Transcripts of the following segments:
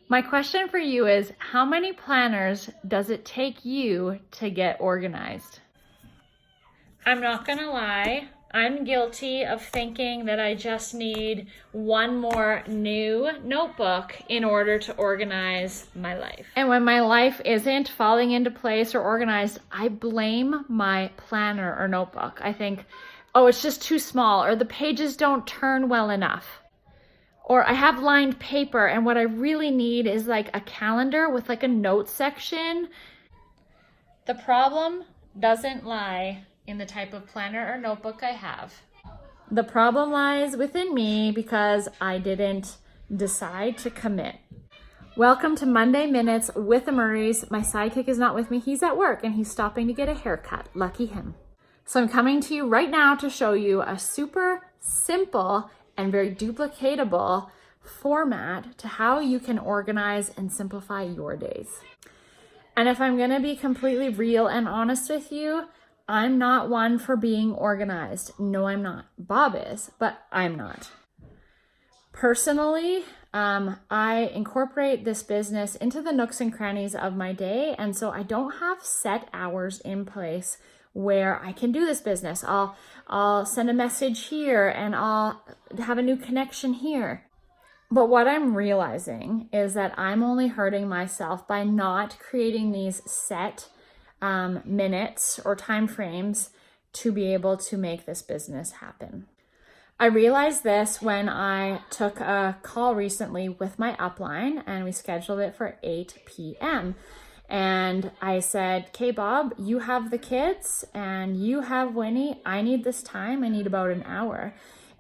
My question for you is, how many planners does it take you to get organized? I'm not gonna lie, I'm guilty of thinking that I just need one more new notebook in order to organize my life. And when my life isn't falling into place or organized, I blame my planner or notebook. I think, oh, it's just too small, or the pages don't turn well enough. Or I have lined paper and what I really need is like a calendar with like a notes section. The problem doesn't lie in the type of planner or notebook I have. The problem lies within me because I didn't decide to commit. Welcome to Monday Minutes with the Murrays. My sidekick is not with me. He's at work and he's stopping to get a haircut. Lucky him. So I'm coming to you right now to show you a super simple and very duplicatable format to how you can organize and simplify your days. And if I'm gonna be completely real and honest with you, I'm not one for being organized. No, I'm not. Bob is, but I'm not. Personally, I incorporate this business into the nooks and crannies of my day, and so I don't have set hours in place where I can do this business. I'll send a message here and I'll have a new connection here. But what I'm realizing is that I'm only hurting myself by not creating these set minutes or time frames to be able to make this business happen. I realized this when I took a call recently with my upline and we scheduled it for 8 p.m. And I said, okay, Bob, you have the kids and you have Winnie. I need this time. I need about an hour.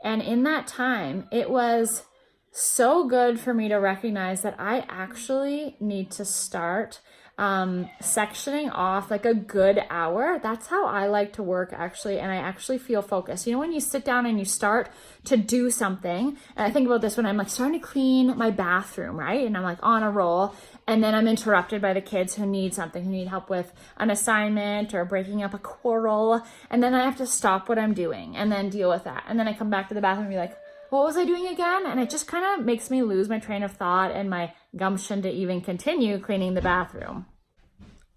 And in that time, it was so good for me to recognize that I actually need to start sectioning off like a good hour. That's how I like to work actually. And I actually feel focused. You know, when you sit down and you start to do something, and I think about this when I'm like starting to clean my bathroom, right? And I'm like on a roll, and then I'm interrupted by the kids who need something, who need help with an assignment or breaking up a quarrel. And then I have to stop what I'm doing and then deal with that. And then I come back to the bathroom and be like, what was I doing again? And it just kind of makes me lose my train of thought and my gumption to even continue cleaning the bathroom.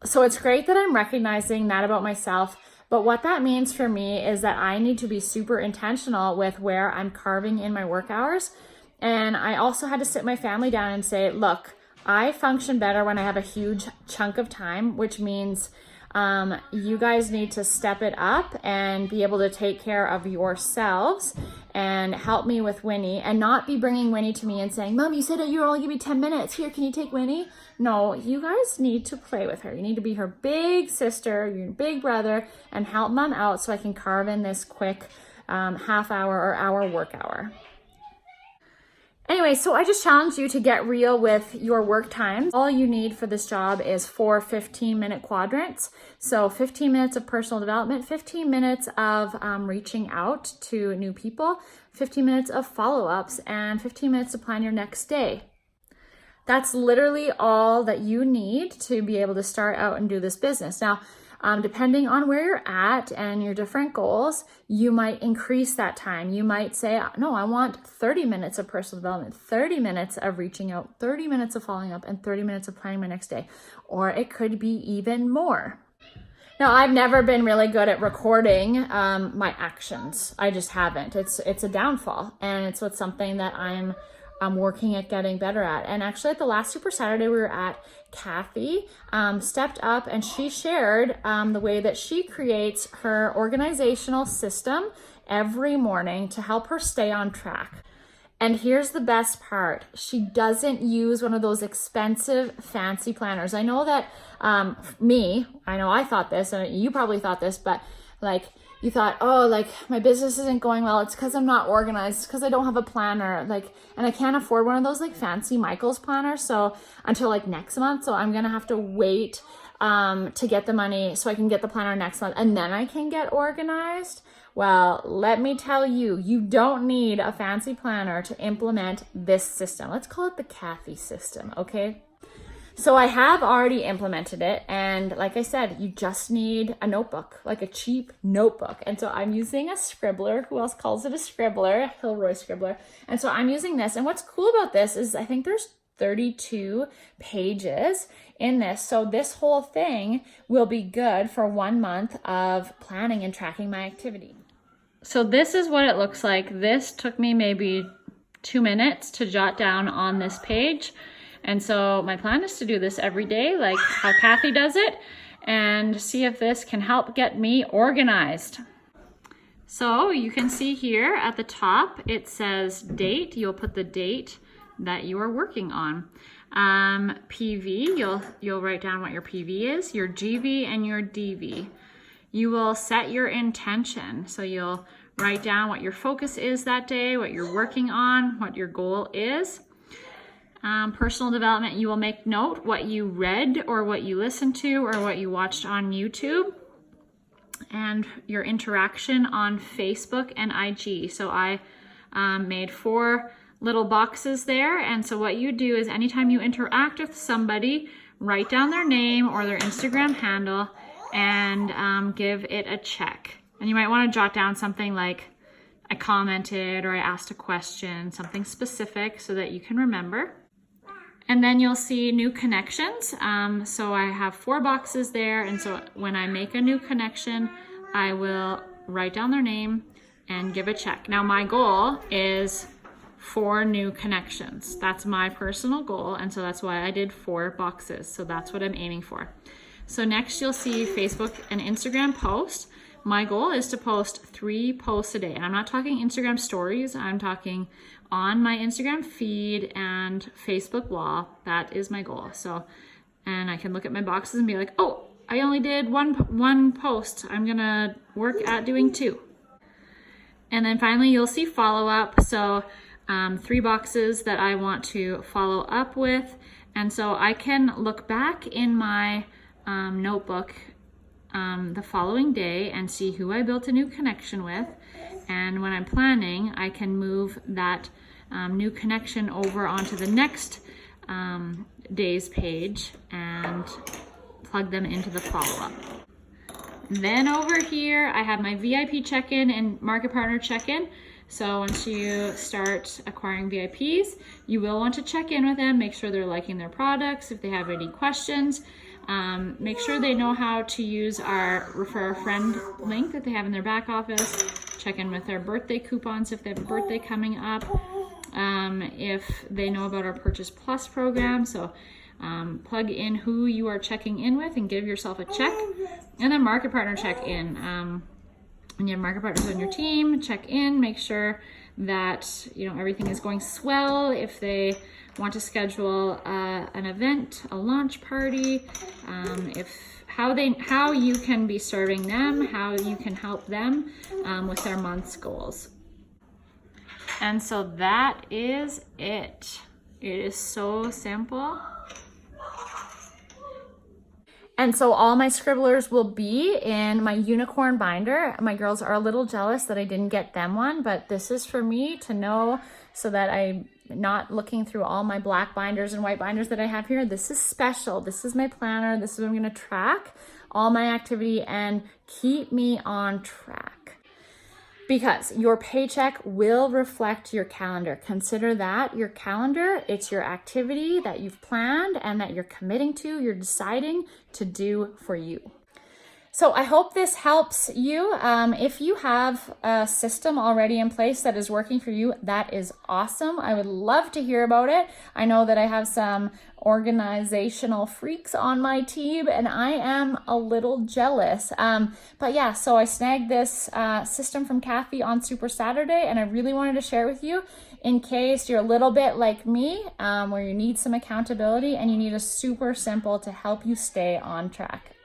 So it's great that I'm recognizing that about myself, but what that means for me is that I need to be super intentional with where I'm carving in my work hours. And I also had to sit my family down and say, look, I function better when I have a huge chunk of time, which means you guys need to step it up and be able to take care of yourselves and help me with Winnie, and not be bringing Winnie to me and saying, Mom, you said that you were only give me 10 minutes. Here, can you take Winnie? No, you guys need to play with her. You need to be her big sister, your big brother, and help Mom out so I can carve in this quick half hour or hour work hour. Anyway, so I just challenge you to get real with your work times. All you need for this job is 4 15-minute quadrants. So 15 minutes of personal development, 15 minutes of reaching out to new people, 15 minutes of follow-ups, and 15 minutes to plan your next day. That's literally all that you need to be able to start out and do this business. Now, depending on where you're at and your different goals, you might increase that time. You might say, no, I want 30 minutes of personal development, 30 minutes of reaching out, 30 minutes of following up, and 30 minutes of planning my next day. Or it could be even more. Now, I've never been really good at recording my actions. I just haven't. It's a downfall, and it's what's something that I'm working at getting better at. And actually at the last Super Saturday we were at, Kathy stepped up and she shared the way that she creates her organizational system every morning to help her stay on track. And here's the best part. She doesn't use one of those expensive, fancy planners. I know that I thought this, and you probably thought this, but like, you thought, oh, like my business isn't going well. It's because I'm not organized, because I don't have a planner, like, and I can't afford one of those like fancy Michaels planners. So until like next month, so I'm gonna have to wait to get the money so I can get the planner next month, and then I can get organized. Well, let me tell you, you don't need a fancy planner to implement this system. Let's call it the Kathy system, okay? So I have already implemented it, and like I said, you just need a notebook, like a cheap notebook. And so I'm using a scribbler. Who else calls it a scribbler? A Hilroy scribbler. And so I'm using this. And what's cool about this is I think there's 32 pages in this. So this whole thing will be good for 1 month of planning and tracking my activity. So this is what it looks like. This took me maybe 2 minutes to jot down on this page. And so my plan is to do this every day, like how Kathy does it, and see if this can help get me organized. So you can see here at the top, it says date. You'll put the date that you are working on. PV, you'll write down what your PV is, your GV and your DV. You will set your intention. So you'll write down what your focus is that day, what you're working on, what your goal is. Personal development, you will make note what you read or what you listened to or what you watched on YouTube. And your interaction on Facebook and IG. So I made 4 little boxes there. And so what you do is anytime you interact with somebody, write down their name or their Instagram handle and give it a check. And you might want to jot down something like I commented or I asked a question, something specific so that you can remember. And then you'll see new connections. So I have 4 boxes there. And so when I make a new connection, I will write down their name and give a check. Now my goal is 4 new connections. That's my personal goal. And so that's why I did 4 boxes. So that's what I'm aiming for. So next you'll see Facebook and Instagram posts. My goal is to post 3 posts a day. And I'm not talking Instagram stories. I'm talking on my Instagram feed and Facebook wall. That is my goal. So, and I can look at my boxes and be like, oh, I only did one post. I'm gonna work at doing 2. And then finally you'll see follow up. So 3 boxes that I want to follow up with. And so I can look back in my notebook the following day and see who I built a new connection with. And when I'm planning, I can move that new connection over onto the next day's page and plug them into the follow-up. Then over here, I have my VIP check-in and market partner check-in. So once you start acquiring VIPs, you will want to check in with them, make sure they're liking their products. If they have any questions, make sure they know how to use our refer a friend link that they have in their back office. Check in with their birthday coupons if they have a birthday coming up. If they know about our Purchase Plus program. So plug in who you are checking in with and give yourself a check. And then market partner check in. When you have market partners on your team, check in, make sure that everything is going swell. If they want to schedule an event, a launch party, how you can be serving them, how you can help them with their month's goals. And so that is it. It is so simple. And so all my scribblers will be in my unicorn binder. My girls are a little jealous that I didn't get them one, but this is for me to know so that I'm not looking through all my black binders and white binders that I have here. This is special. This is my planner. This is what I'm going to track all my activity and keep me on track. Because your paycheck will reflect your calendar. Consider that your calendar, it's your activity that you've planned and that you're committing to, you're deciding to do for you. So I hope this helps you. If you have a system already in place that is working for you, that is awesome. I would love to hear about it. I know that I have some organizational freaks on my team and I am a little jealous. But yeah, so I snagged this system from Kathy on Super Saturday and I really wanted to share it with you in case you're a little bit like me, where you need some accountability and you need a super simple to help you stay on track.